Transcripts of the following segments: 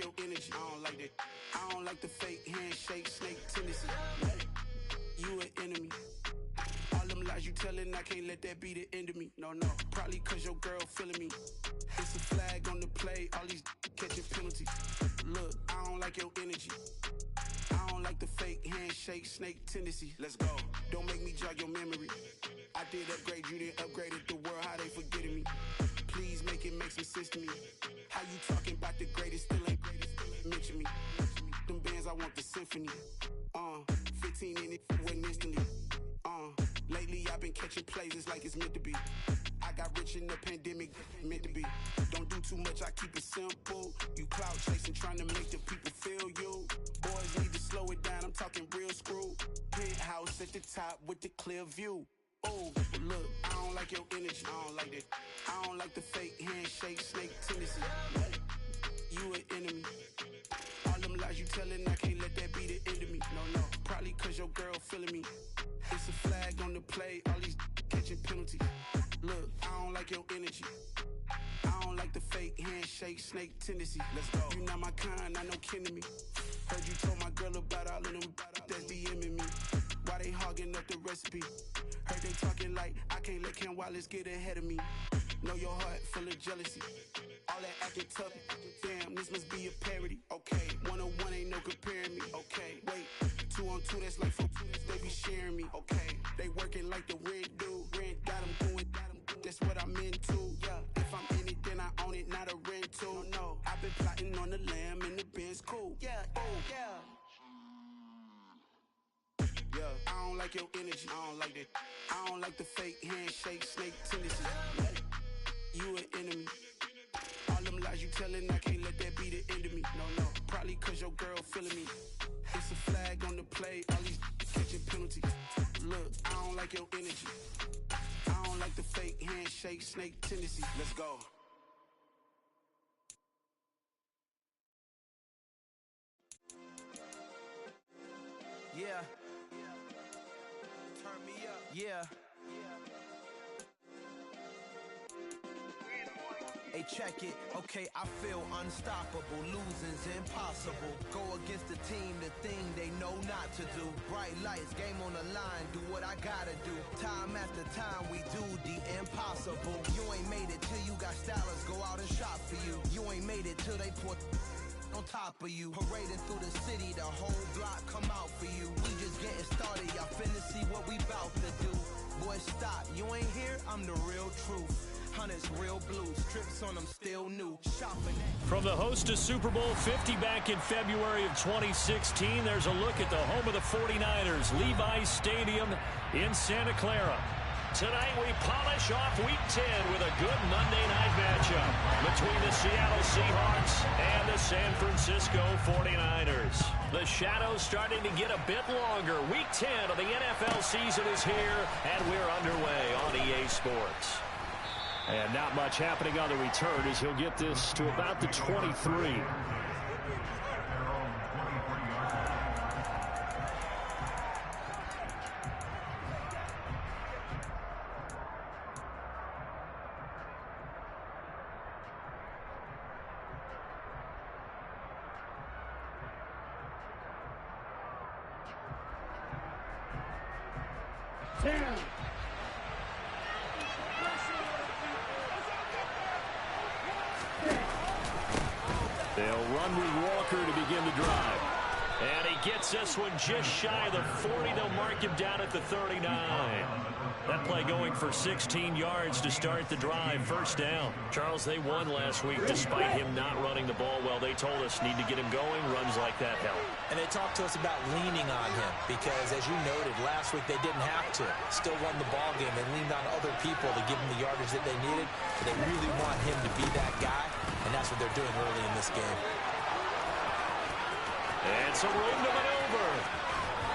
your energy. I don't like that. I don't like the fake handshake, snake tendency. You an enemy. All them lies you telling, I can't let that be the end of me. No, probably cause your girl feeling me. It's a flag on the play, all these catching penalties. Look, I don't like your energy. I don't like the fake handshake, snake tendency. Let's go. Don't make me jog your memory. I did upgrade, you didn't upgrade it. The world, how they forgetting me. Please make it make some sense to me. How you talking about the greatest, still ain't greatest, still ain't mention me. Them bands, I want the symphony. 15 in it, went instantly. Lately I've been catching plays, it's like it's meant to be. I got rich in the pandemic, meant to be. Don't do too much, I keep it simple. You clout chasing, trying to make the people feel you. Boys need to slow it down, I'm talking real screw. Penthouse at the top with the clear view. Oh, look, I don't like your energy, I don't like that. I don't like the fake handshake, snake tendency. You an enemy. All them lies you telling, I can't let that be the end of me. No, probably cause your girl feeling me. It's a flag on the play, all these catching penalties. Look, I don't like your energy. I don't like the fake handshake, snake tendency. Let's go. You not my kind, I know kin to me. Heard you told my girl about all of them that's DMing me. Why they hogging up the recipe? Heard they talking like I can't let Ken Wallace get ahead of me. Know your heart full of jealousy. All that acting tough, damn, this must be a parody. Okay, 1-on-1 ain't no comparing me. Okay, wait, 2-on-2, that's like 4-2, they be sharing me. Okay, they working like the rent do. Rent got them doing, that's what I'm into. Yeah, if I'm in it, then I own it, not a rental. No, I've been plotting on the lamb and the Benz cool. Yeah, oh, yeah. Yeah, I don't like your energy, I don't like that. I don't like the fake handshake, snake tendency. You an enemy. All them lies you telling, I can't let that be the end of me. No, probably cause your girl feeling me. It's a flag on the play, all these catching penalties. Look, I don't like your energy. I don't like the fake handshake, snake tendency. Let's go. Yeah. Turn me up. Yeah. Hey, check it. Okay, I feel unstoppable. Losing's impossible. Go against the team, the thing they know not to do. Bright lights, game on the line. Do what I gotta do. Time after time, we do the impossible. You ain't made it till you got stylers go out and shop for you. You ain't made it till they put on top of you. Parading through the city, the whole block come out for you. We just getting started, y'all finna see what we bout to do. Boy, stop, you ain't here, I'm the real truth. Hunters, real blues, trips on them still new. Shopping from the host to Super Bowl 50 back in February of 2016, there's a look at the home of the 49ers, Levi's Stadium in Santa Clara. Tonight we polish off Week 10 with a good Monday night matchup between the Seattle Seahawks and the San Francisco 49ers. The shadow's starting to get a bit longer. Week 10 of the NFL season is here, and we're underway on EA Sports. And not much happening on the return as he'll get this to about the 23. They'll run with Walker to begin the drive. And he gets this one just shy of the 40. They'll mark him down at the 39. That play going for 16 yards to start the drive. First down. Charles, they won last week despite him not running the ball well. They told us need to get him going. Runs like that help. And they talked to us about leaning on him because, as you noted, last week they didn't have to. Still won the ball game. They leaned on other people to give them the yardage that they needed. But they really want him to be that guy, and that's what they're doing early in this game. And some room to maneuver.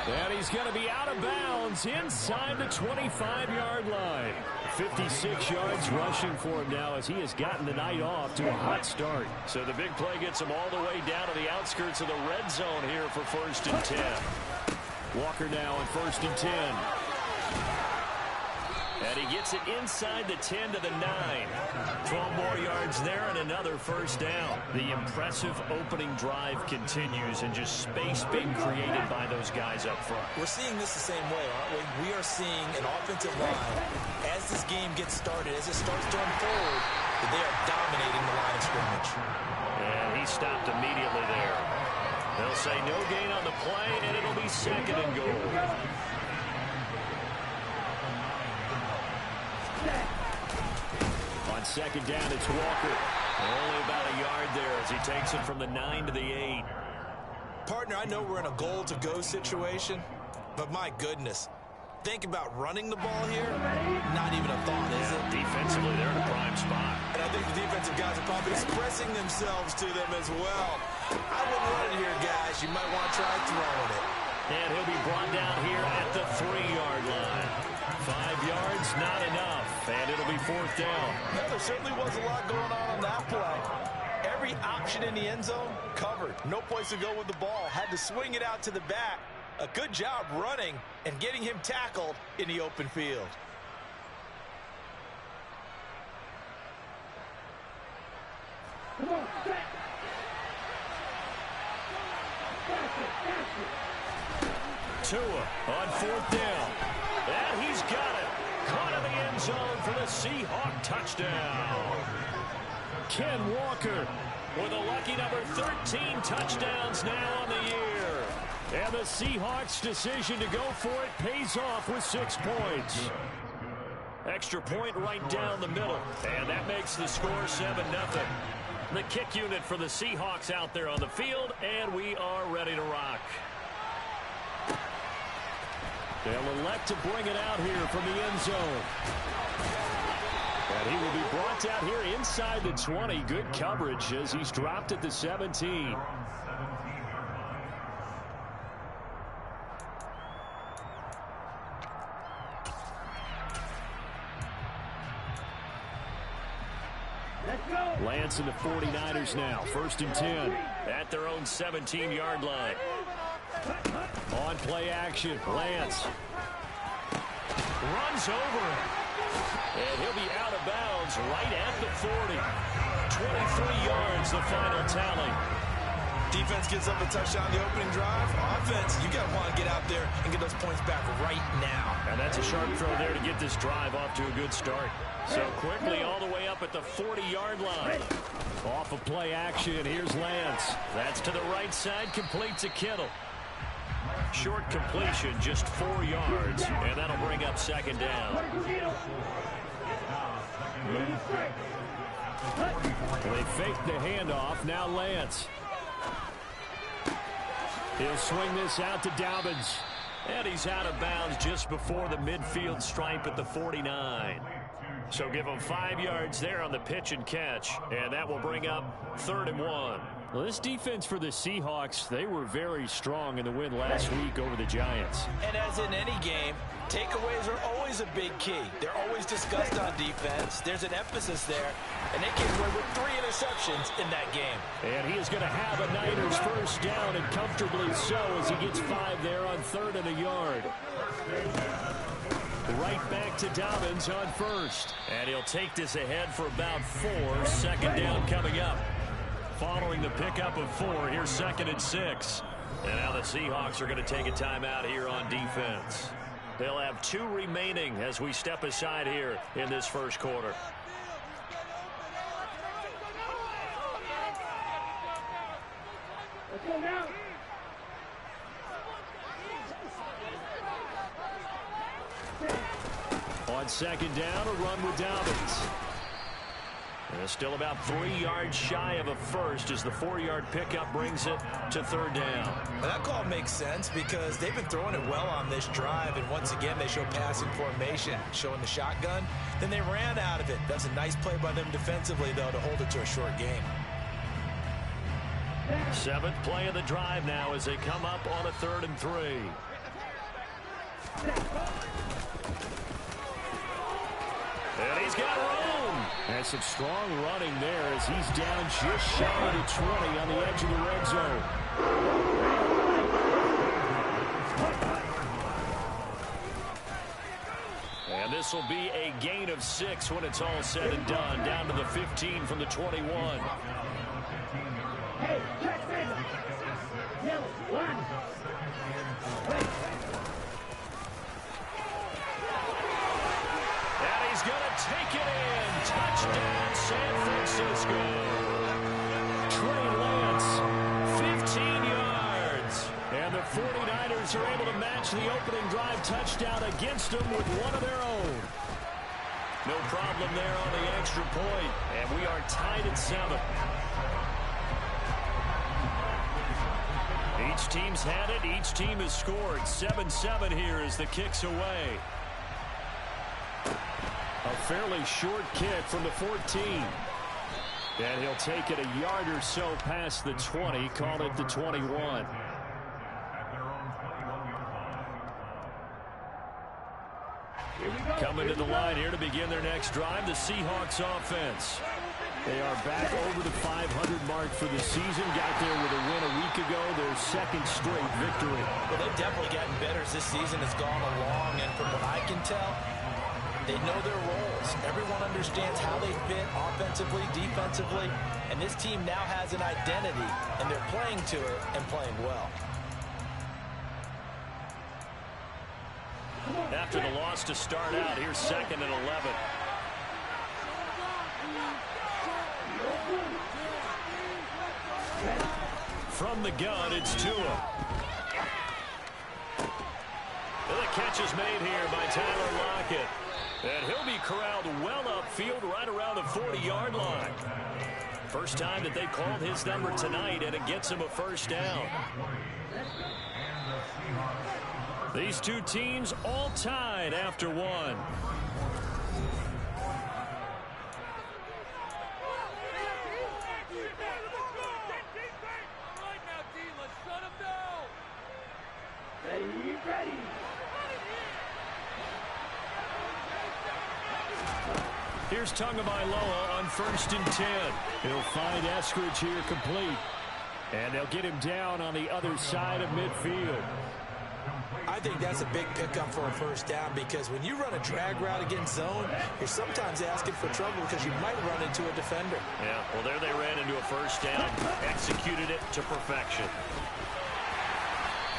And he's going to be out of bounds inside the 25-yard line. 56 yards rushing for him now as he has gotten the night off to a hot start. So the big play gets him all the way down to the outskirts of the red zone here for 1st and 10. Walker now on 1st and 10. And he gets it inside the 10 to the 9. 12 more yards there and another first down. The impressive opening drive continues and just space being created by those guys up front. We're seeing this the same way, aren't we? We are seeing an offensive line, as this game gets started, as it starts to unfold, that they are dominating the line of scrimmage. And he stopped immediately there. They'll say no gain on the play, and it'll be second and goal. On second down, it's Walker. Only about a yard there as he takes it from the 9 to the 8. Partner, I know we're in a goal-to-go situation, but my goodness, think about running the ball here. Not even a thought, is it? Defensively, they're in a prime spot. And I think the defensive guys are probably expressing themselves to them as well. I wouldn't run it here, guys. You might want to try throwing it. And he'll be brought down here at the 3-yard line. 5 yards, not enough. And it'll be fourth down. Yeah, there certainly was a lot going on that play. Every option in the end zone covered. No place to go with the ball. Had to swing it out to the back. A good job running and getting him tackled in the open field. Come on, back. Tua on fourth down. And he's got it. Caught in the end zone for the Seahawk touchdown. Ken Walker with a lucky number 13 touchdowns now on the year. And the Seahawks' decision to go for it pays off with 6 points. Extra point right down the middle. And that makes the score 7-0. The kick unit for the Seahawks out there on the field, and we are ready to rock. They'll elect to bring it out here from the end zone. And he will be brought down here inside the 20. Good coverage as he's dropped at the 17. Lance and the 49ers now. 1st and 10 at their own 17-yard line. On play action, Lance runs over him. And he'll be out of bounds right at the 40. 23 yards, the final tally. Defense gets up a touchdown the opening drive. Offense, you got to want to get out there and get those points back right now. And that's a sharp throw there to get this drive off to a good start. So quickly all the way up at the 40-yard line. Off of play action, here's Lance. That's to the right side, completes a Kittle. Short completion, just 4 yards, and that'll bring up second down. They fake the handoff, now Lance. He'll swing this out to Dobbins. And he's out of bounds just before the midfield stripe at the 49. So give him 5 yards there on the pitch and catch. And that will bring up 3rd and 1. Well, this defense for the Seahawks, they were very strong in the win last week over the Giants. And as in any game, takeaways are always a big key. They're always discussed on defense. There's an emphasis there. And they came away with 3 interceptions in that game. And he is going to have a Niners first down, and comfortably so, as he gets 5 there on 3rd and a yard. Right back to Dobbins on 1st. And he'll take this ahead for about 4. 2nd down coming up. Following the pickup of 4, here's 2nd and 6. And now the Seahawks are going to take a timeout here on defense. They'll have 2 remaining as we step aside here in this first quarter. Let's go now. On 2nd down, a run with Dobbins. And still about 3 yards shy of a first as the 4-yard pickup brings it to 3rd down. Well, that call makes sense because they've been throwing it well on this drive, and once again they show passing formation, showing the shotgun. Then they ran out of it. That's a nice play by them defensively, though, to hold it to a short game. 7th play of the drive now as they come up on a 3rd and 3. And he's got room. And some strong running there as he's down just shy of the 20 on the edge of the red zone. And this this will be a gain of 6 when it's all said and done. Down to the 15 from the 21. Hey, check this. Yellow, one. And he's going to take it in. Touchdown, San Francisco. Trey Lance, 15 yards. And the 49ers are able to match the opening drive touchdown against them with one of their own. No problem there on the extra point. And we are tied at 7. Each team's had it. Each team has scored. 7-7 here as the kick's away. A fairly short kick from the 14. And he'll take it a yard or so past the 20. Call it the 21. Coming to the line here to begin their next drive, the Seahawks offense. They are back over the 500 mark for the season. Got there with a win a week ago, their second straight victory. Well, they've definitely gotten better as this season has gone along, and from what I can tell, they know their roles. Everyone understands how they fit offensively, defensively, and this team now has an identity, and they're playing to it and playing well. After the loss to start out, here's 2nd and 11. From the gun, it's Tua. And the catch is made here by Tyler Lockett. And he'll be corralled well upfield right around the 40-yard line. First time that they called his number tonight, and it gets him a first down. These two teams all tied after one. Ready. Here's Tagovailoa on 1st and 10. He'll find Eskridge here complete. And they'll get him down on the other side of midfield. I think that's a big pickup for a first down, because when you run a drag route against zone, you're sometimes asking for trouble because you might run into a defender. Yeah, well, there they ran into a first down, executed it to perfection.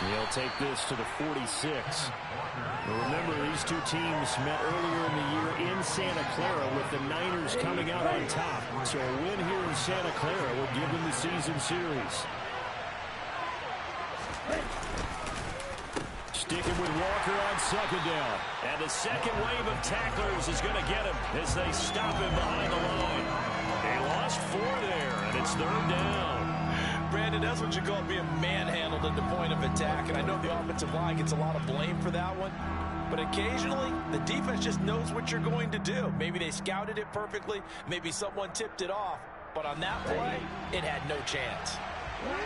He'll take this to the 46. Well, remember, these two teams met earlier in the year in Santa Clara with the Niners coming out on top. So a win here in Santa Clara would give them the season series. Sticking with Walker on 2nd down. And the second wave of tacklers is going to get him as they stop him behind the line. They lost 4 there, and it's 3rd down. Brandon, that's what you call being manhandled at the point of attack. And I know the offensive line gets a lot of blame for that one. But occasionally, the defense just knows what you're going to do. Maybe they scouted it perfectly. Maybe someone tipped it off. But on that play, it had no chance.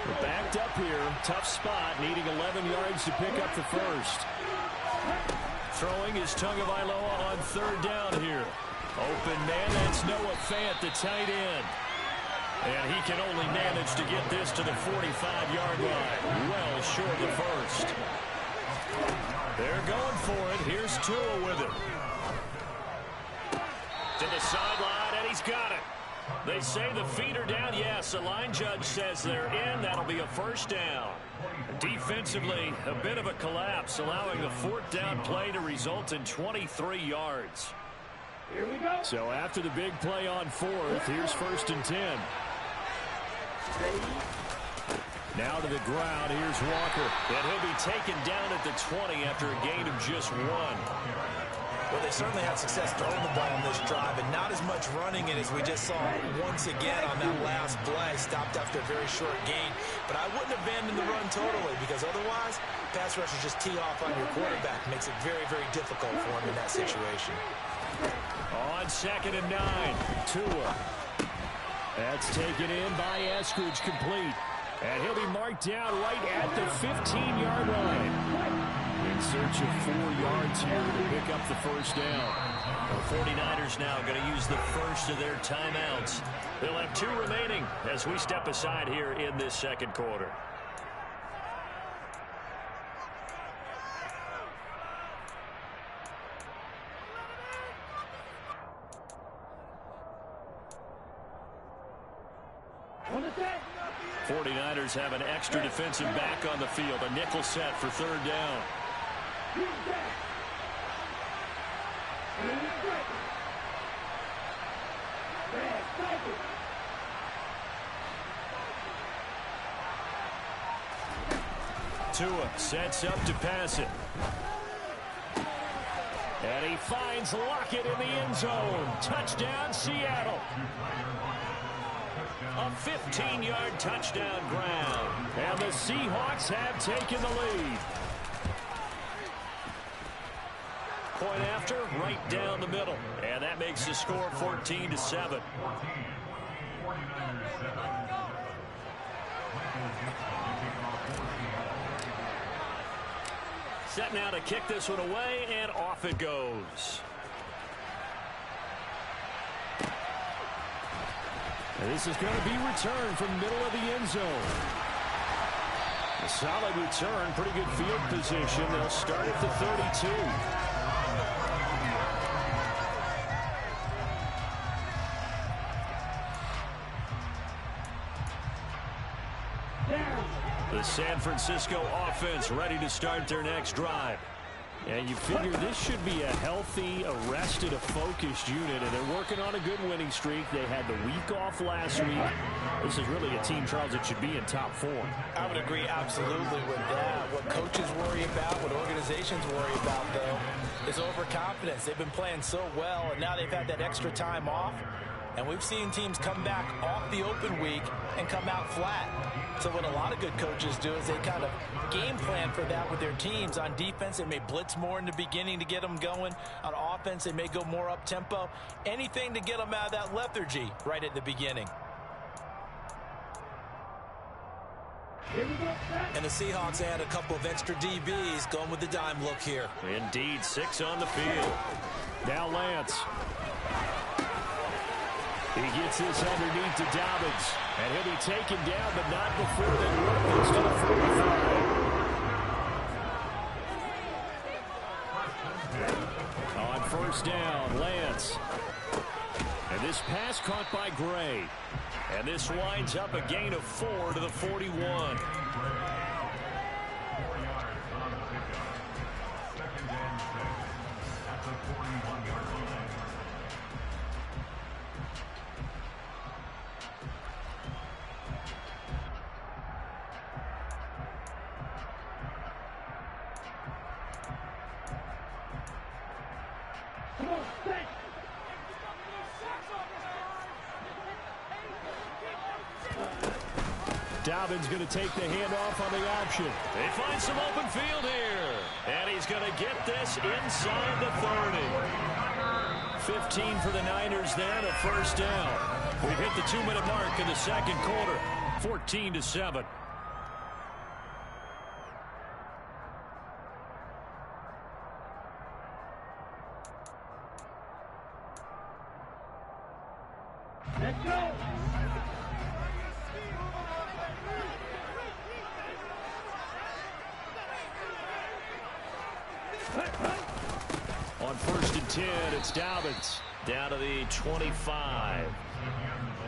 We're backed up here. Tough spot, needing 11 yards to pick up the first. Throwing is Tagovailoa on 3rd down here. Open man, that's Noah Fant, the tight end. And he can only manage to get this to the 45-yard line. Well short of the first. They're going for it. Here's Tua with it. To the sideline, and he's got it. They say the feet are down. Yes, the line judge says they're in. That'll be a first down. Defensively, a bit of a collapse, allowing the 4th down play to result in 23 yards. Here we go. So after the big play on 4th, here's 1st and 10. Now to the ground, here's Walker. And he'll be taken down at the 20 after a gain of just 1. Well, they certainly had success throwing the ball on this drive, and not as much running it as we just saw once again on that last play. Stopped after a very short gain. But I wouldn't abandon the run totally, because otherwise, pass rushers just tee off on your quarterback. Makes it very, very difficult for him in that situation. On 2nd and 9, Tua. That's taken in by Eskridge, complete. And he'll be marked down right at the 15-yard line. In search of 4 yards here to pick up the first down. The 49ers now going to use the first of their timeouts. They'll have 2 remaining as we step aside here in this second quarter. 49ers have an extra defensive back on the field. A nickel set for third down. Tua sets up to pass it. And he finds Lockett in the end zone. Touchdown, Seattle. A 15-yard touchdown ground. And the Seahawks have taken the lead. Point after, right down the middle. And that makes the score 14-7. Set now to kick this one away, and off it goes. And this is going to be returned from the middle of the end zone. A solid return, pretty good field position. They'll start at the 32. The San Francisco offense ready to start their next drive. And you figure this should be a healthy, arrested, a focused unit, and they're working on a good winning streak. They had the week off last week. This is really a team, Charles, that should be in top form. I would agree absolutely with that. What coaches worry about, what organizations worry about, though, is overconfidence. They've been playing so well, and now they've had that extra time off. And we've seen teams come back off the open week and come out flat. So what a lot of good coaches do is they kind of game plan for that with their teams. On defense, they may blitz more in the beginning to get them going. On offense, they may go more up-tempo. Anything to get them out of that lethargy right at the beginning. And the Seahawks add a couple of extra DBs going with the dime look here. Indeed, 6 on the field. Now Lance. He gets this underneath to Dobbins. And he'll be taken down, but not before they work this to the 45. On first down, Lance. And this pass caught by Gray. And this winds up a gain of 4 to the 41. Dobbins going to take the handoff on the option. They find some open field here. And he's going to get this inside the 30. 15 for the Niners there and a first down. We've hit the 2-minute mark in the second quarter. 14-7. Let's go! On first and 10, it's Dobbins down to the 25.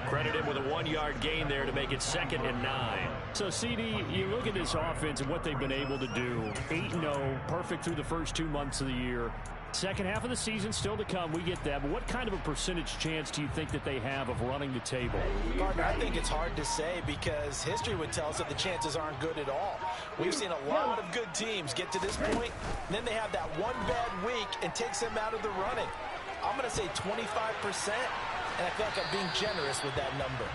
Credit him with a 1-yard gain there to make it 2nd and 9. So, CD, you look at this offense and what they've been able to do. 8-0, perfect through the first 2 months of the year. Second half of the season still to come. We get that. But what kind of a percentage chance do you think that they have of running the table? Gardner, I think it's hard to say because history would tell us that the chances aren't good at all. We've seen a lot of good teams get to this point, and then they have that one bad week and takes them out of the running. I'm going to say 25%, and I feel like I'm being generous with that number.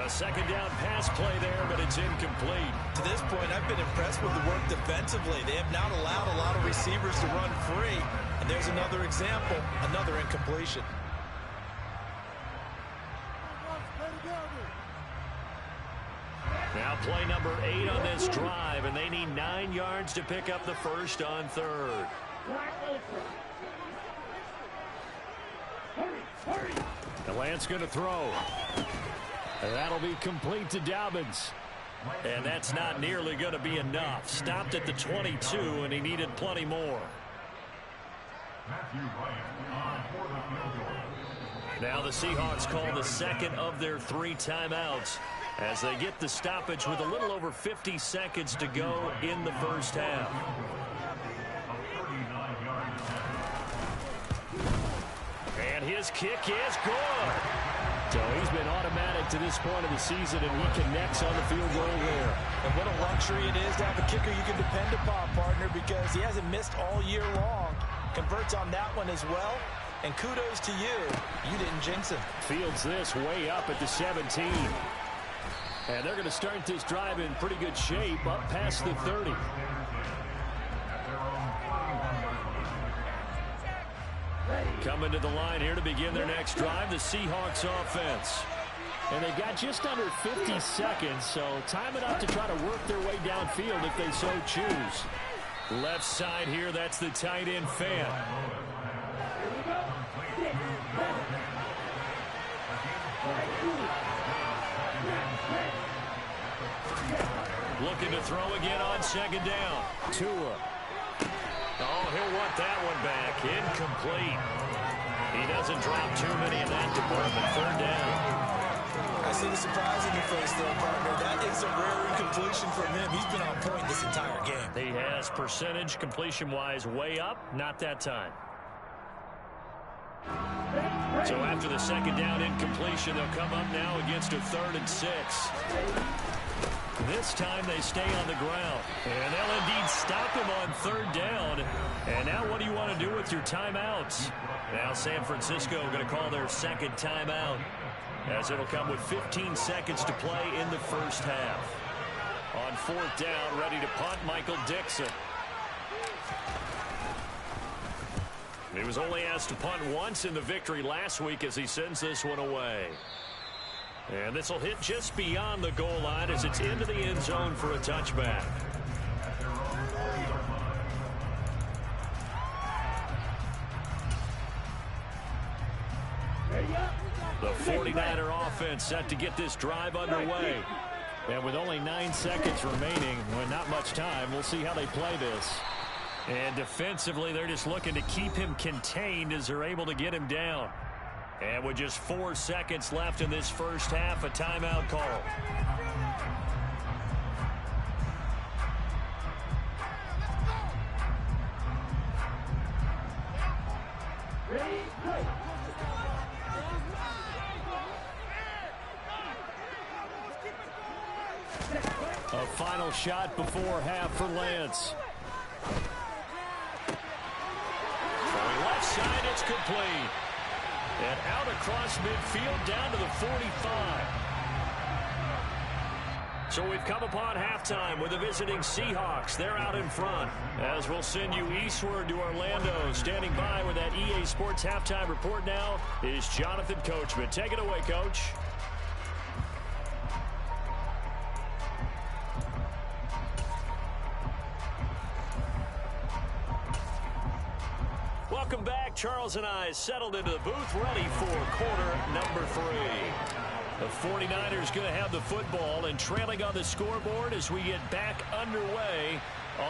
A second down pass play there, but it's incomplete. To this point, I've been impressed with the work defensively. They have not allowed a lot of receivers to run free. And there's another example, another incompletion. Now play number 8 on this drive, and they need 9 yards to pick up the first on third. The Lance going to throw. And that'll be complete to Dobbins. And that's not nearly going to be enough. Stopped at the 22, and he needed plenty more. Now the Seahawks call the second of their 3 timeouts. as they get the stoppage with a little over 50 seconds to go in the first half. And his kick is good. So he's been automatic to this point of the season, and he connects on the field goal there. And what a luxury it is to have a kicker you can depend upon, partner, because he hasn't missed all year long. Converts on that one as well. And kudos to you. You didn't jinx him. Fields this way up at the 17. And they're going to start this drive in pretty good shape up past the 30. Coming to the line here to begin their next drive, the Seahawks offense. And they've got just under 50 seconds, so time enough to try to work their way downfield if they so choose. Left side here, that's the tight end fan. Looking to throw again on second down. Tua. Oh, he'll want that one back. Incomplete. He doesn't drop too many in that department. Third down. I see the surprise in your face there, partner. That is a rare incompletion from him. He's been on point this entire game. He has percentage completion-wise way up. Not that time. So after the second down incompletion, they'll come up now against a 3rd and 6. This time they stay on the ground. And they'll indeed stop him on 3rd down. And now what do you want to do with your timeouts? Now San Francisco going to call their second timeout, as it'll come with 15 seconds to play in the first half. On 4th down, ready to punt, Michael Dixon. He was only asked to punt once in the victory last week as he sends this one away. And this will hit just beyond the goal line as it's into the end zone for a touchback. The 49er offense set to get this drive underway. And with only 9 seconds remaining, well, not much time, we'll see how they play this. And defensively, they're just looking to keep him contained as they're able to get him down. And with just 4 seconds left in this first half, a timeout call. A final shot before half for Lance. From the left side, it's complete. And out across midfield down to the 45. So we've come upon halftime with the visiting Seahawks. They're out in front. As we'll send you eastward to Orlando. Standing by with that EA Sports halftime report now is Jonathan Coachman. Take it away, Coach. Welcome back. Charles and I settled into the booth, ready for quarter number 3. The 49ers going to have the football and trailing on the scoreboard as we get back underway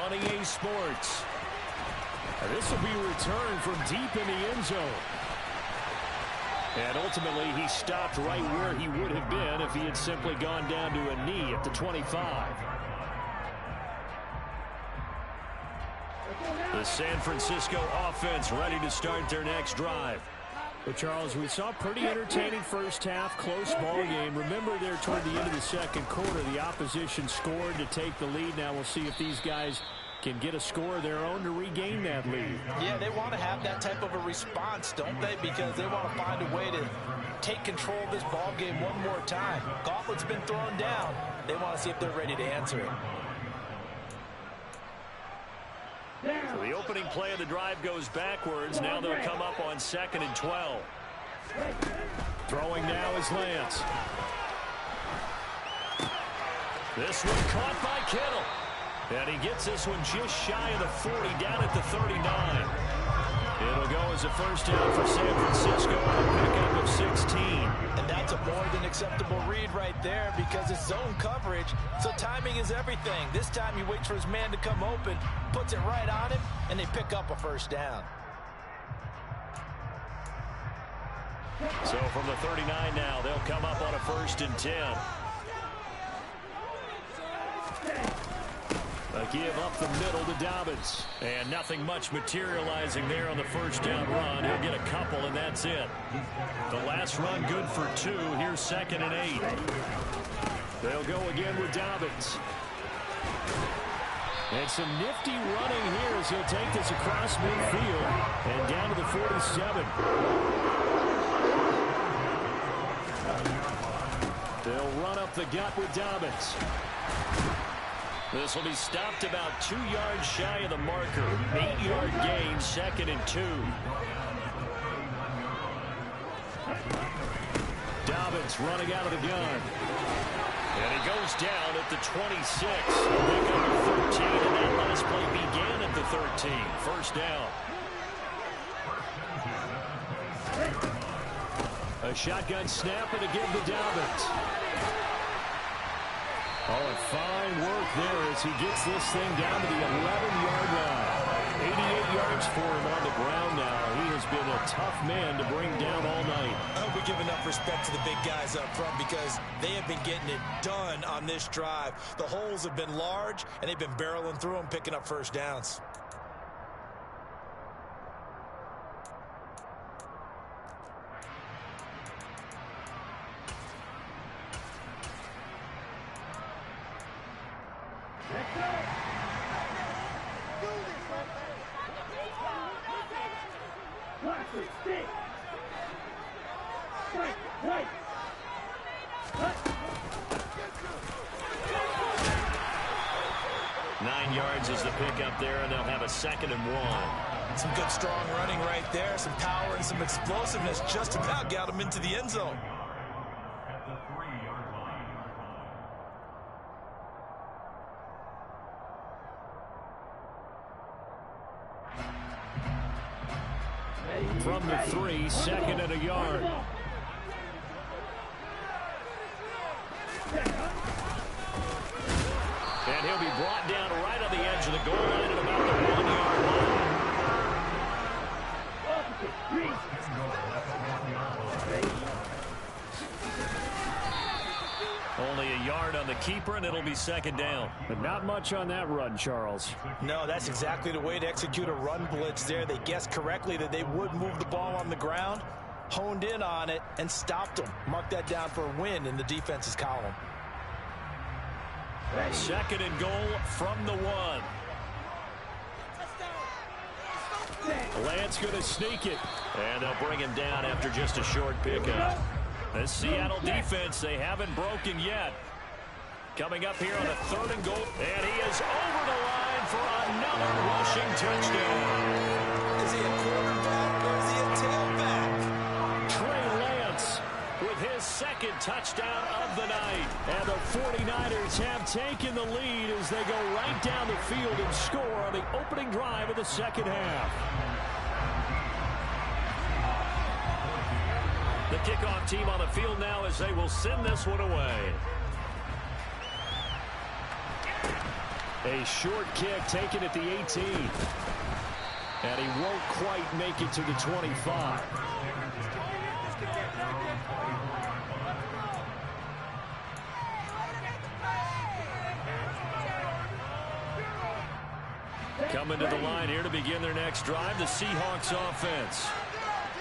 on EA Sports. And this will be a return from deep in the end zone. And ultimately, he stopped right where he would have been if he had simply gone down to a knee at the 25. The San Francisco offense ready to start their next drive. Well, Charles, we saw a pretty entertaining first half, close ball game. Remember there toward the end of the second quarter, the opposition scored to take the lead. Now we'll see if these guys can get a score of their own to regain that lead. Yeah, they want to have that type of a response, don't they? Because they want to find a way to take control of this ball game one more time. Gauntlet's been thrown down. They want to see if they're ready to answer it. So the opening play of the drive goes backwards. Now they'll come up on 2nd and 12. Throwing now is Lance. This one caught by Kittle. And he gets this one just shy of the 40, down at the 39. It'll go as a first down for San Francisco on a pickup of 16. And that's a more than acceptable read right there because it's zone coverage, so timing is everything. This time he waits for his man to come open, puts it right on him, and they pick up a first down. So from the 39 now, they'll come up on a 1st and 10. A give up the middle to Dobbins. And nothing much materializing there on the first down run. He'll get a couple, and that's it. The last run good for 2. Here's 2nd and 8. They'll go again with Dobbins. And some nifty running here as he'll take this across midfield and down to the 47. They'll run up the gut with Dobbins. This will be stopped about 2 yards shy of the marker. 8-yard gain, 2nd and 2. Dobbins running out of the gun. And he goes down at the 26. He'll pick up the 13, and that last play began at the 13. First down. A shotgun snap and a give to Dobbins. Oh, fine work there as he gets this thing down to the 11-yard line. 88 yards for him on the ground now. He has been a tough man to bring down all night. I hope we give enough respect to the big guys up front because they have been getting it done on this drive. The holes have been large, and they've been barreling through them, picking up first downs. Is the pickup there, and they'll have a 2nd and 1. Some good strong running right there, some power and some explosiveness just about got him into the end zone. From the 3, 2nd and a yard. And he'll be brought down right on the edge of the goal line at about the 1-yard line. Only a yard on the keeper, and it'll be 2nd down. But not much on that run, Charles. No, that's exactly the way to execute a run blitz there. They guessed correctly that they would move the ball on the ground, honed in on it, and stopped them. Mark that down for a win in the defense's column. 2nd and goal from the 1. Lance going to sneak it. And they'll bring him down after just a short pickup. The Seattle defense, they haven't broken yet. Coming up here on a 3rd and goal. And he is over the line for another rushing touchdown. Is he a quarterback or is he a tailback? Trey Lance with his 2nd touchdown of the night. And the 49ers have taken the lead as they go right down the field and score on the opening drive of the 2nd half. The kickoff team on the field now as they will send this one away. A short kick taken at the 18. And he won't quite make it to the 25. Coming to the line here to begin their next drive, the Seahawks offense.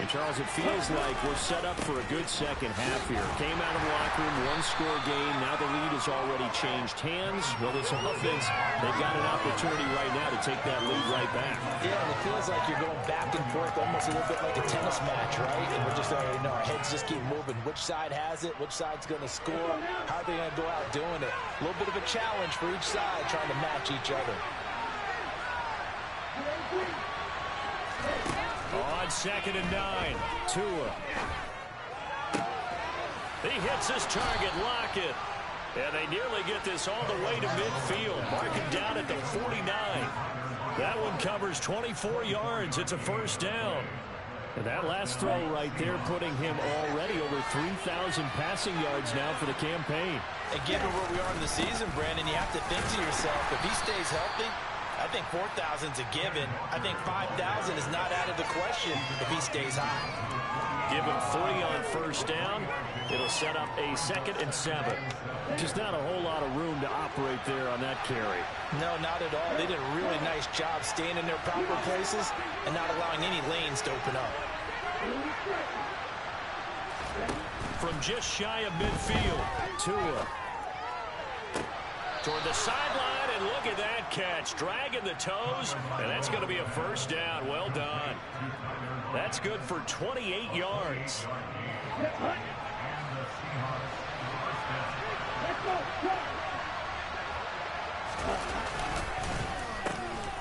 And, Charles, it feels like we're set up for a good 2nd half here. Came out of the locker room, 1-score game. Now the lead has already changed hands. Well, this offense, they've got an opportunity right now to take that lead right back. Yeah, and it feels like you're going back and forth almost a little bit like a tennis match, right? And we're just, our heads just keep moving. Which side has it? Which side's going to score? How are they going to go out doing it? A little bit of a challenge for each side trying to match each other. On 2nd and 9, Tua. He hits his target, Lockett. And they nearly get this all the way to midfield. Mark him down at the 49. That one covers 24 yards. It's a 1st down. And that last throw right there putting him already over 3,000 passing yards now for the campaign. And given where we are in the season, Brandon, you have to think to yourself, if he stays healthy, I think 4,000 is a given. I think 5,000 is not out of the question if he stays high. Give him 3 on first down. It'll set up a 2nd and 7. Just not a whole lot of room to operate there on that carry. No, not at all. They did a really nice job staying in their proper places and not allowing any lanes to open up. From just shy of midfield, Tua. Toward the sideline, and look at that catch. Dragging the toes, and that's going to be a first down. Well done. That's good for 28 yards.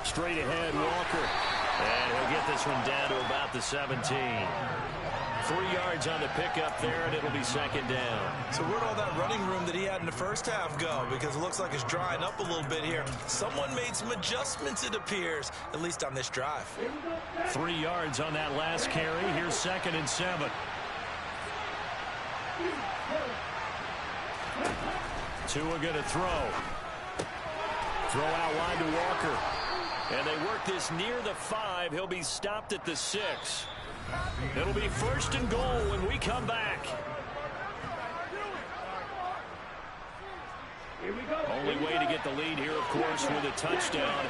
Straight ahead, Walker. And he'll get this one down to about the 17. 3 yards on the pickup there, and it'll be 2nd down. So where'd all that running room that he had in the first half go? Because it looks like it's drying up a little bit here. Someone made some adjustments, it appears, at least on this drive. 3 yards on that last carry. Here's 2nd and 7. Tua going to throw. Throw out wide to Walker. And they work this near the 5. He'll be stopped at the 6. It'll be 1st and goal when we come back. Only way to get the lead here, of course, with a touchdown.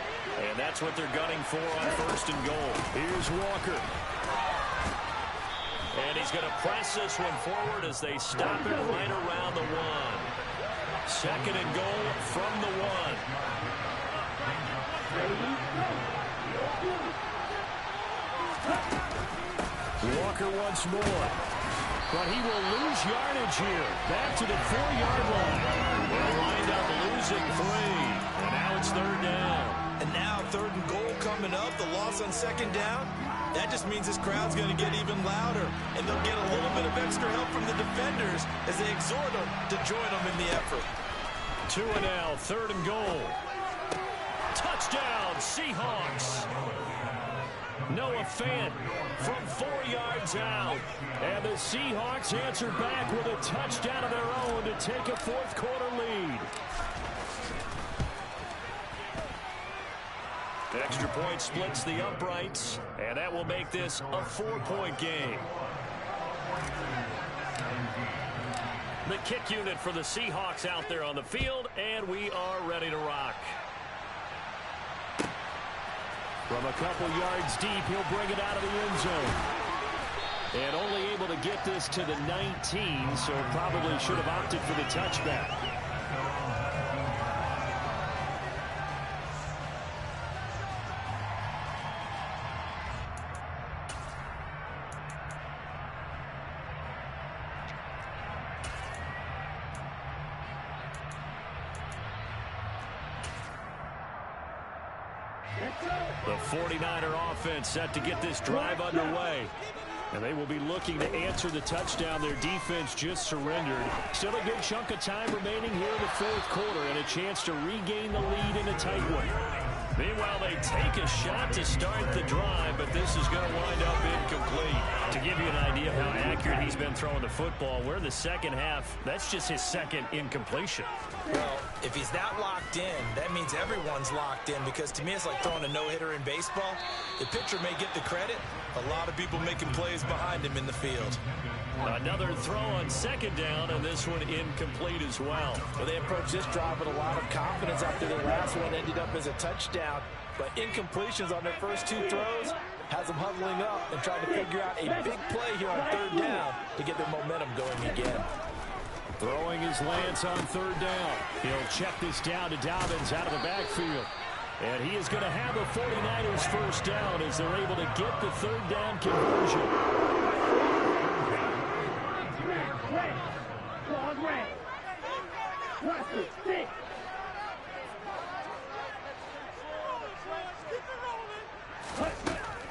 And that's what they're gunning for on 1st and goal. Here's Walker. And he's going to press this one forward as they stop it right around the 1. 2nd and goal from the 1. Walker once more. But he will lose yardage here. Back to the 4-yard line. They'll wind up losing 3. And now it's 3rd down. And now 3rd and goal coming up. The loss on 2nd down. That just means this crowd's going to get even louder. And they'll get a little bit of extra help from the defenders as they exhort them to join them in the effort. Tua now, 3rd and goal. Touchdown, Seahawks. Noah Fant from 4 yards out. And the Seahawks answer back with a touchdown of their own to take a 4th quarter lead. Extra point splits the uprights, and that will make this a 4-point game. The kick unit for the Seahawks out there on the field, and we are ready to rock. From a couple yards deep, he'll bring it out of the end zone. And only able to get this to the 19, so probably should have opted for the touchback. The 49er offense set to get this drive underway. And they will be looking to answer the touchdown their defense just surrendered. Still a good chunk of time remaining here in the 4th quarter and a chance to regain the lead in a tight one. Meanwhile, they take a shot to start the drive, but this is going to wind up incomplete. To give you an idea of how accurate he's been throwing the football, we're in the 2nd half. That's just his 2nd incompletion. Well, if he's not locked in, that means everyone's locked in, because to me it's like throwing a no-hitter in baseball. The pitcher may get the credit. A lot of people making plays behind him in the field. Another throw on 2nd down, and this one incomplete as well. Well, they approached this drive with a lot of confidence after their last one ended up as a touchdown. But incompletions on their first 2 throws has them huddling up and trying to figure out a big play here on 3rd down to get their momentum going again. Throwing his Lance on 3rd down. He'll check this down to Dobbins out of the backfield. And he is going to have the 49ers first down as they're able to get the 3rd down conversion.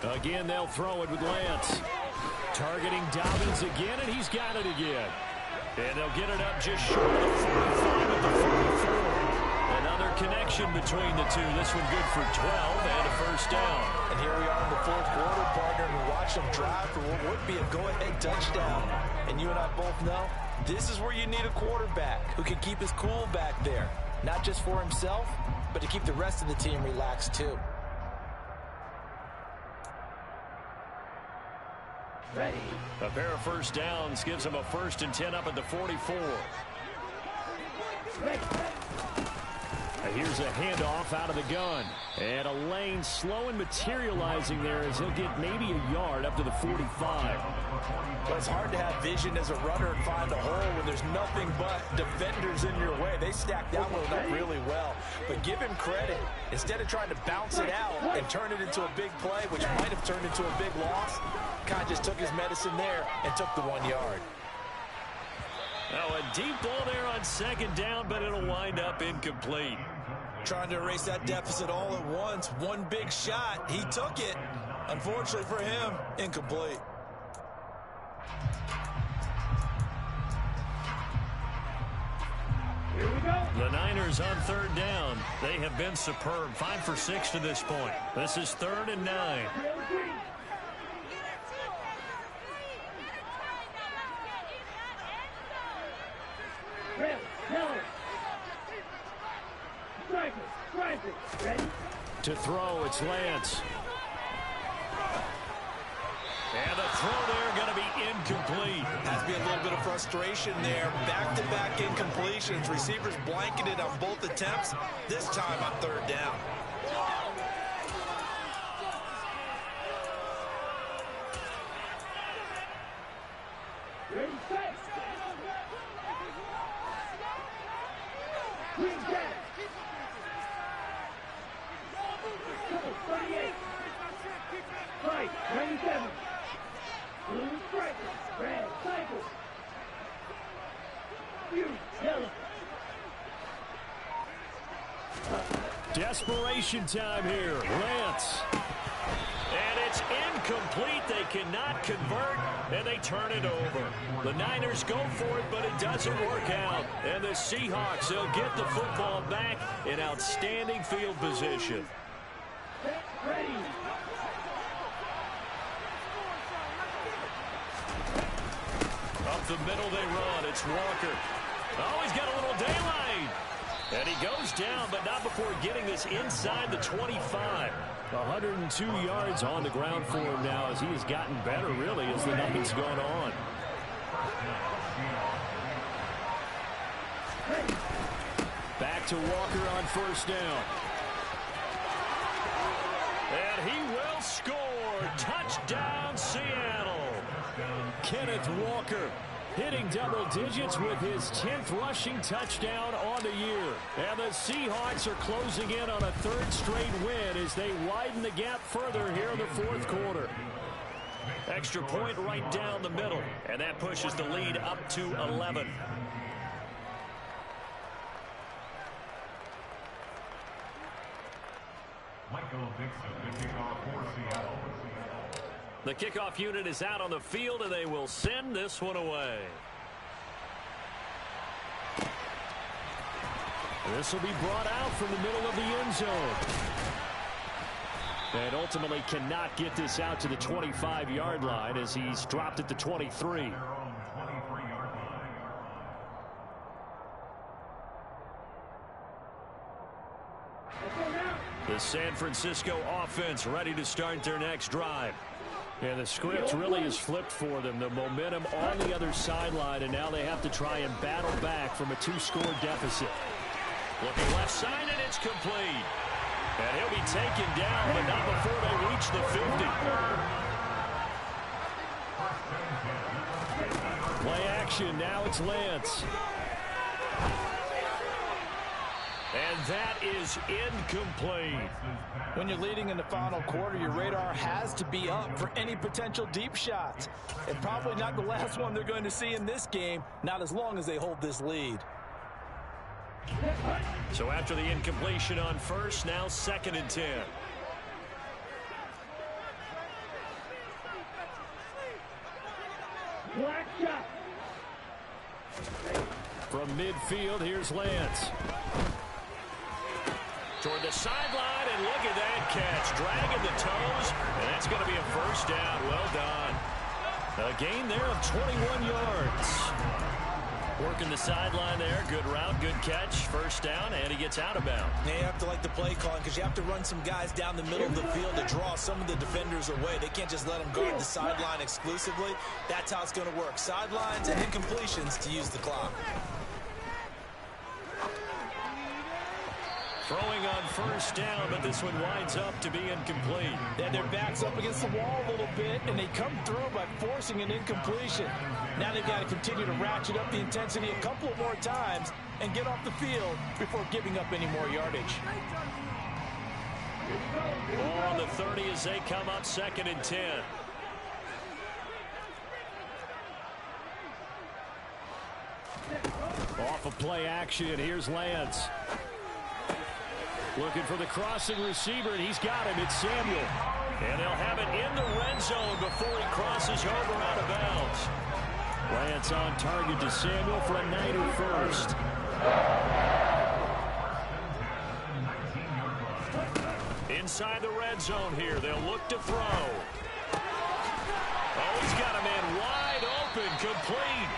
Again, they'll throw it with Lance. Targeting Dobbins again, and he's got it again. And they'll get it up just short of the 45 at the 44. Another connection between the two. This one good for 12 and a first down. And here we are in the 4th quarter, partner, and we watch them drive for what would be a go-ahead touchdown. And you and I both know this is where you need a quarterback who can keep his cool back there. not just for himself, but to keep the rest of the team relaxed too. Ready. A pair of first downs gives him a 1st and 10 up at the 44. Ready. Here's a handoff out of the gun. And a lane slow and materializing there as he'll get maybe a yard up to the 45. Well, it's hard to have vision as a runner and find a hole when there's nothing but defenders in your way. They stacked that one up really well. But give him credit. Instead of trying to bounce it out and turn it into a big play, which might have turned into a big loss, Kai just took his medicine there and took the 1 yard. Now a deep ball there on 2nd down, but it'll wind up incomplete. Trying to erase that deficit all at once. One big shot. He took it. Unfortunately for him, incomplete. Here we go. The Niners on 3rd down. They have been superb. 5 for 6 to this point. This is 3rd and 9. To throw, it's Lance. And the throw there going to be incomplete. Has to be a little bit of frustration there. Back-to-back incompletions. Receivers blanketed on both attempts, this time on 3rd down. Ready, set. Green jack. 38. Fight, 97. Blue striker. Red cycle. Blue, yellow. Desperation time here. Lance. And it's incomplete. They cannot convert, and they turn it over. The Niners go for it, but it doesn't work out. And the Seahawks, they'll get the football back in outstanding field position. Ready. Up the middle they run. It's Walker. Oh, he's got a little daylight. And he goes down, but not before getting this inside the 25. 102 yards on the ground for him now as he has gotten better, really, as the night's gone on. Back to Walker on 1st down. And he will score. Touchdown, Seattle. Kenneth Walker hitting double digits with his 10th rushing touchdown on the year. And the Seahawks are closing in on a 3rd straight win as they widen the gap further here in the 4th quarter. Extra point right down the middle. And that pushes the lead up to 11. The kickoff unit is out on the field, and they will send this one away. This will be brought out from the middle of the end zone. And ultimately cannot get this out to the 25-yard line as he's dropped at the 23. The San Francisco offense ready to start their next drive. And the script really is flipped for them. The momentum on the other sideline, and now they have to try and battle back from a 2-score deficit. Looking left side, and it's complete. And he'll be taken down, but not before they reach the 50. Play action. Now it's Lance. And that is incomplete. When you're leading in the final quarter, your radar has to be up for any potential deep shots. And probably not the last one they're going to see in this game, not as long as they hold this lead. So after the incompletion on 1st, now 2nd and 10. Black shot. From midfield, here's Lance. Toward the sideline, and look at that catch. Dragging the toes, and that's going to be a 1st down. Well done. A gain there of 21 yards. Working the sideline there. Good route, good catch. First down, and he gets out of bounds. You have to like the play calling because you have to run some guys down the middle of the field to draw some of the defenders away. They can't just let them guard the sideline exclusively. That's how it's going to work. Sidelines and incompletions to use the clock. Throwing on first down, but this one winds up to be incomplete. Yeah, their back's up against the wall a little bit, and they come through by forcing an incompletion. Now they've got to continue to ratchet up the intensity a couple more times and get off the field before giving up any more yardage. Ball on the 30 as they come up 2nd and 10. Off of play action, here's Lance. Looking for the crossing receiver, and he's got him. It's Samuel. And they'll have it in the red zone before he crosses over out of bounds. Lance on target to Samuel for a Niner first. Inside the red zone here. They'll look to throw. Oh, he's got a man wide open, complete.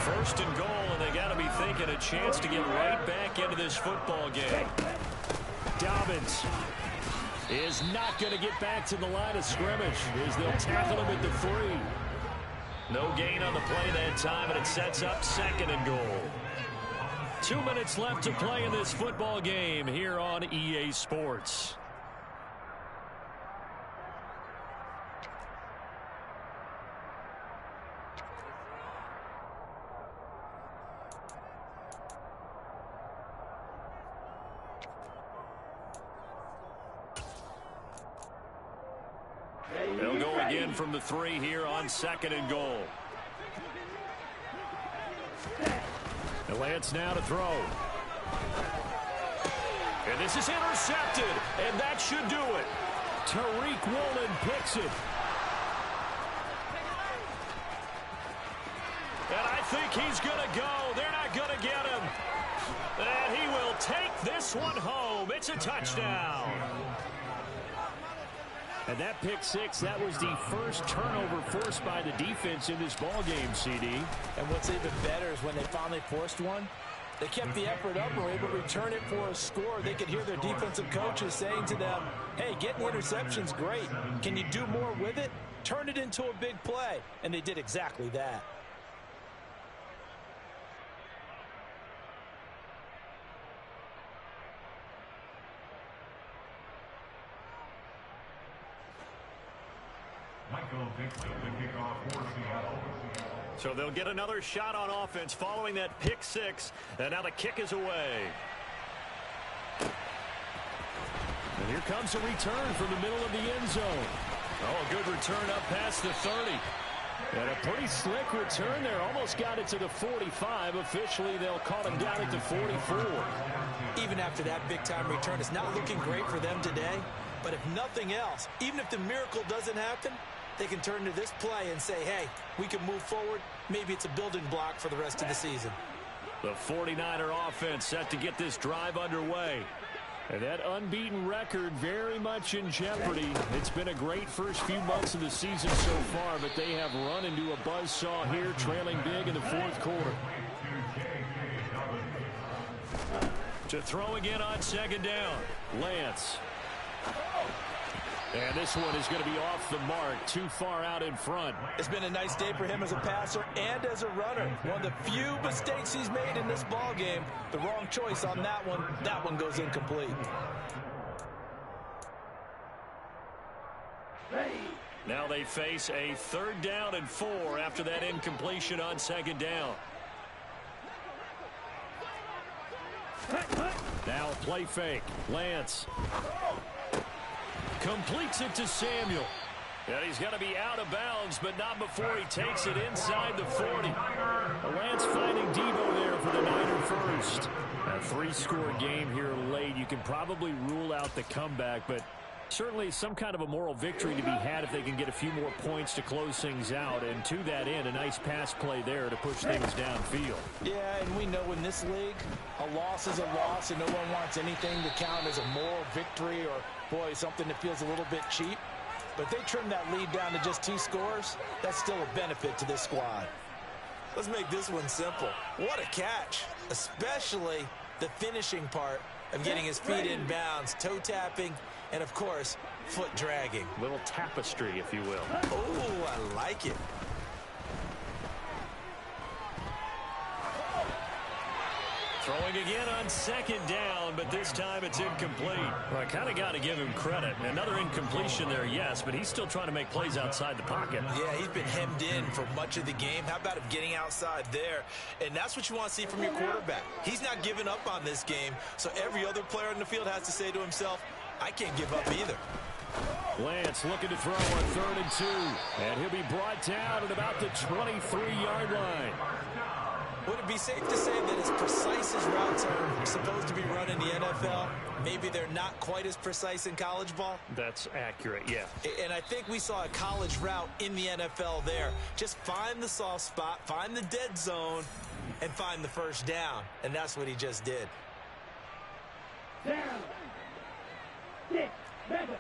First and goal, and they got to be thinking a chance to get right back into this football game. Dobbins is not going to get back to the line of scrimmage as they'll tackle him at the 3. No gain on the play that time, and it sets up 2nd and goal. 2 minutes left to play in this football game here on EA Sports. They'll go again from the 3 here on 2nd and goal. And Lance now to throw. And this is intercepted, and that should do it. Tariq Woolen picks it. And I think he's going to go. They're not going to get him. And he will take this one home. It's a touchdown. And that pick 6, that was the first turnover forced by the defense in this ballgame, CD. And what's even better is when they finally forced one, they kept the effort up and were able to return it for a score. They could hear their defensive coaches saying to them, hey, getting the interception's great. Can you do more with it? Turn it into a big play. And they did exactly that. So they'll get another shot on offense following that pick 6. And now the kick is away. And here comes a return from the middle of the end zone. Oh, a good return up past the 30. And a pretty slick return there. Almost got it to the 45. Officially, they'll call him down at the 44. Even after that big-time return, it's not looking great for them today. But if nothing else, even if the miracle doesn't happen, they can turn to this play and say, hey, we can move forward. Maybe it's a building block for the rest of the season. The 49er offense set to get this drive underway. And that unbeaten record very much in jeopardy. It's been a great first few months of the season so far, but they have run into a buzzsaw here, trailing big in the 4th quarter. To throw again on 2nd down, Lance. And this one is going to be off the mark, too far out in front. It's been a nice day for him as a passer and as a runner. One of the few mistakes he's made in this ball game. The wrong choice on that one. That one goes incomplete. Now they face a 3rd down and 4 after that incompletion on 2nd down. Now play fake. Lance completes it to Samuel. And he's got to be out of bounds, but not before he takes it inside the 40. Lance finding Debo there for the Niner first. A 3-score game here late. You can probably rule out the comeback, but certainly some kind of a moral victory to be had if they can get a few more points to close things out. And to that end, a nice pass play there to push things downfield. Yeah, and we know in this league, a loss is a loss, and no one wants anything to count as a moral victory or, boy, something that feels a little bit cheap. But if they trim that lead down to just 2 scores, that's still a benefit to this squad. Let's make this one simple. What a catch, especially the finishing part of getting his feet in bounds, toe tapping, and of course, foot dragging. Little tapestry, if you will. Oh, I like it. Throwing again on second down, but this time it's incomplete. Well, I kind of got to give him credit. Another incompletion there, yes, but he's still trying to make plays outside the pocket. Yeah, he's been hemmed in for much of the game. How about him getting outside there? And that's what you want to see from your quarterback. He's not giving up on this game, so every other player in the field has to say to himself, I can't give up either. Lance looking to throw on 3rd and 2. And he'll be brought down at about the 23-yard line. Would it be safe to say that as precise as routes are supposed to be run in the NFL, maybe they're not quite as precise in college ball? That's accurate, yeah. And I think we saw a college route in the NFL there. Just find the soft spot, find the dead zone, and find the first down. And that's what he just did. Down. 6, 7.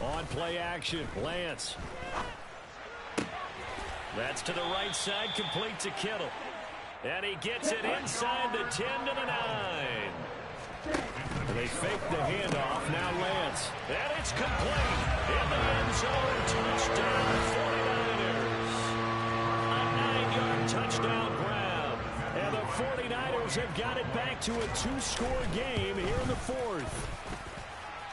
On play action, Lance. That's to the right side, complete to Kittle. And he gets it inside the 10 to the 9. And they fake the handoff, now Lance. And it's complete. In the end zone, touchdown 49ers. A 9-yard touchdown grab. And the 49ers have got it back to a 2-score game here in the 4th.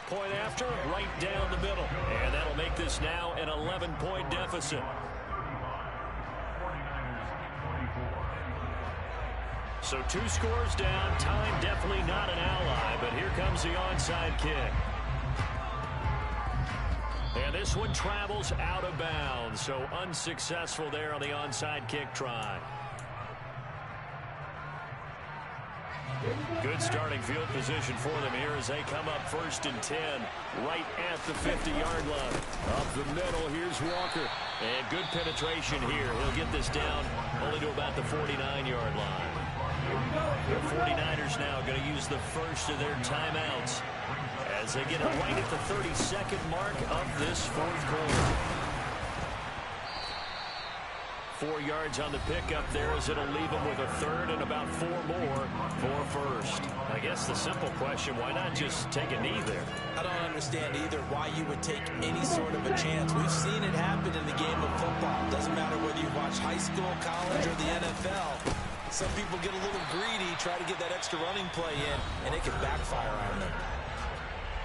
Point after, right down the middle. And that'll make this now an 11-point deficit. So 2 scores down, time definitely not an ally, but here comes the onside kick. And this one travels out of bounds, so unsuccessful there on the onside kick try. Good starting field position for them here as they come up 1st and 10, right at the 50-yard line. Up the middle, here's Walker. And good penetration here. He'll get this down only to about the 49-yard line. The 49ers now going to use the first of their timeouts as they get it right at the 32nd mark of this 4th quarter. 4 yards on the pickup there as it'll leave them with a 3rd and about 4 more for 1st. I guess the simple question, why not just take a knee there? I don't understand either why you would take any sort of a chance. We've seen it happen in the game of football. Doesn't matter whether you watch high school, college, or the NFL. Some people get a little greedy, try to get that extra running play in, and it can backfire on them.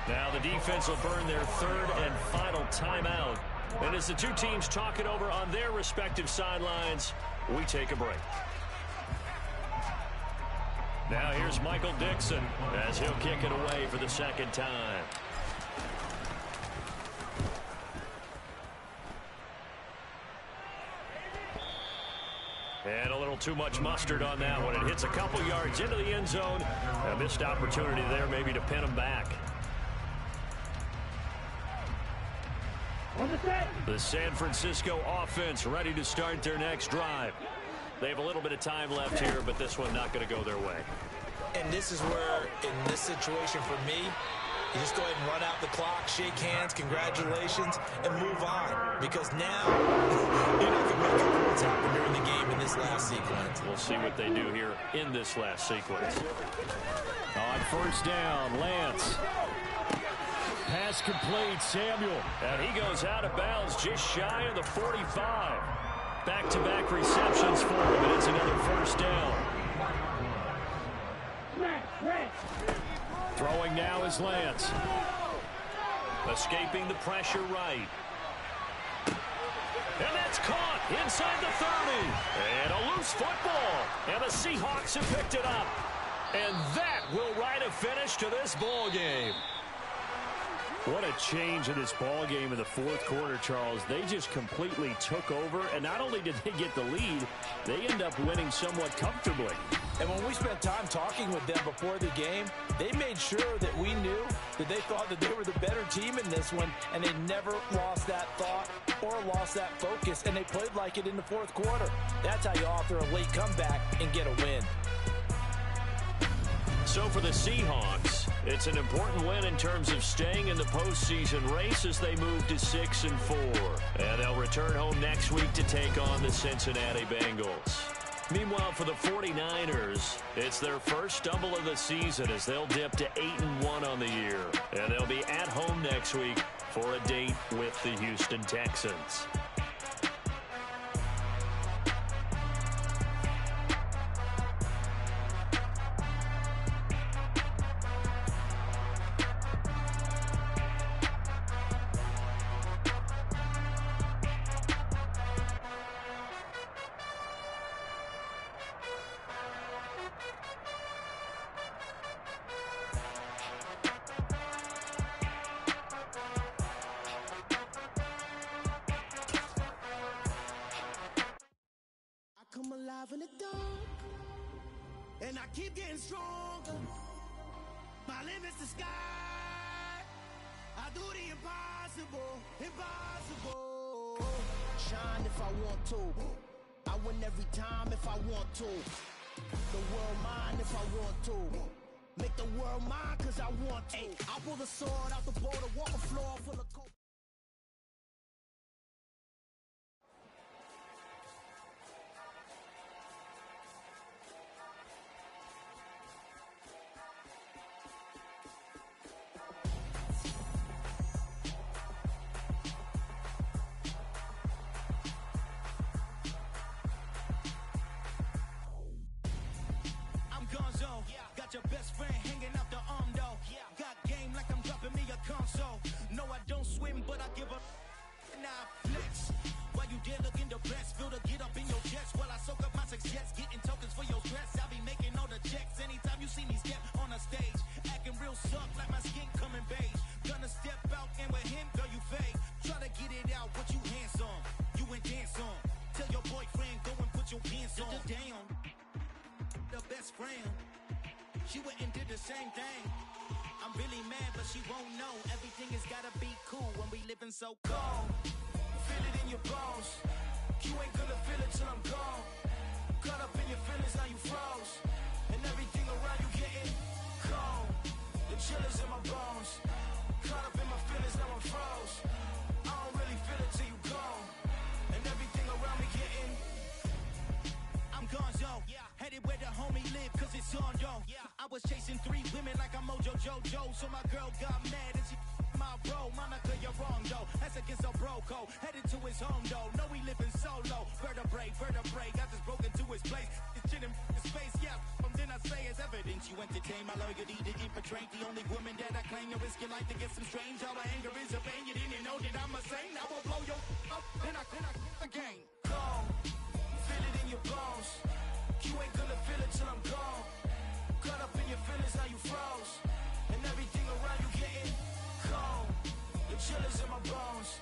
Now the defense will burn their 3rd and final timeout. And as the two teams talk it over on their respective sidelines, we take a break. Now here's Michael Dixon as he'll kick it away for the 2nd time. And a little too much mustard on that one. It hits a couple yards into the end zone. A missed opportunity there maybe to pin him back. The San Francisco offense ready to start their next drive. They have a little bit of time left here, but this one not going to go their way. And this is where, in this situation for me, you just go ahead and run out the clock, shake hands, congratulations, and move on. Because now, you're not going to make up what's happened during the game in this last sequence. We'll see what they do here in this last sequence. On 1st down, Lance. Pass complete, Samuel. And he goes out of bounds just shy of the 45. Back-to-back receptions for him, and it's another 1st down. Throwing now is Lance. Escaping the pressure right. And that's caught inside the 30. And a loose football. And the Seahawks have picked it up. And that will write a finish to this ball game. What a change in this ball game in the 4th quarter, Charles. They just completely took over, and not only did they get the lead, they end up winning somewhat comfortably. And when we spent time talking with them before the game, they made sure that we knew that they thought that they were the better team in this one, and they never lost that thought or lost that focus, and they played like it in the 4th quarter. That's how you author a late comeback and get a win. So for the Seahawks, It's an important win in terms of staying in the postseason race as they move to 6-4. And they'll return home next week to take on the Cincinnati Bengals. Meanwhile, for the 49ers, it's their first stumble of the season as they'll dip to 8-1 on the year. And they'll be at home next week for a date with the Houston Texans. Come alive in the dark, and I keep getting stronger. My limit's the sky. I do the impossible, impossible. Shine if I want to. I win every time if I want to. The world mine if I want to. Make the world mine cause I want to. I pull the sword out the border, walk a floor full of coke. Got your best friend hanging out the arm though. Got game like I'm dropping me a console. No, I don't swim, but I give a now flex. While you there looking depressed, feel the get up in your chest. While I soak up my success, getting tokens for your stress. I'll be making all the checks anytime you see me step on a stage. Acting real suck like my skin coming beige. Gonna step out and with him, girl, you fake. Try to get it out, but you handsome. You ain't dance on. Tell your boyfriend, go and put your pants on. Down. The best friend. She went and did the same thing. I'm really mad, but she won't know. Everything has gotta be cool when we living so cold. Feel it in your bones. You ain't gonna feel it till I'm gone. Caught up in your feelings, now you froze. And everything around you getting cold. The chill is in my bones. Caught up in my feelings, now I'm froze. I don't really feel it till you gone. And everything around me getting I'm gonzo. Headed where the homie live, cause it's on, yo. I was chasing 3 women like I'm Mojo Jojo. So my girl got mad and she my bro. Monica, you're wrong, though. That's against a bro code. Headed to his home, though. No, we living solo. Vertebrae. I just broke into his place. It's shit in his face, yeah. From then I say it's evidence. You entertain my loyalty to infiltrate. The only woman that I claim to risk your life to get some strange. All my anger is a pain. You didn't know that I'm a saint. I will blow your up. Then I again. Gone. Feel it in your bones. You ain't gonna feel it till I'm gone. Caught up in your feelings, now you froze. And everything around you getting cold. The chill is in my bones.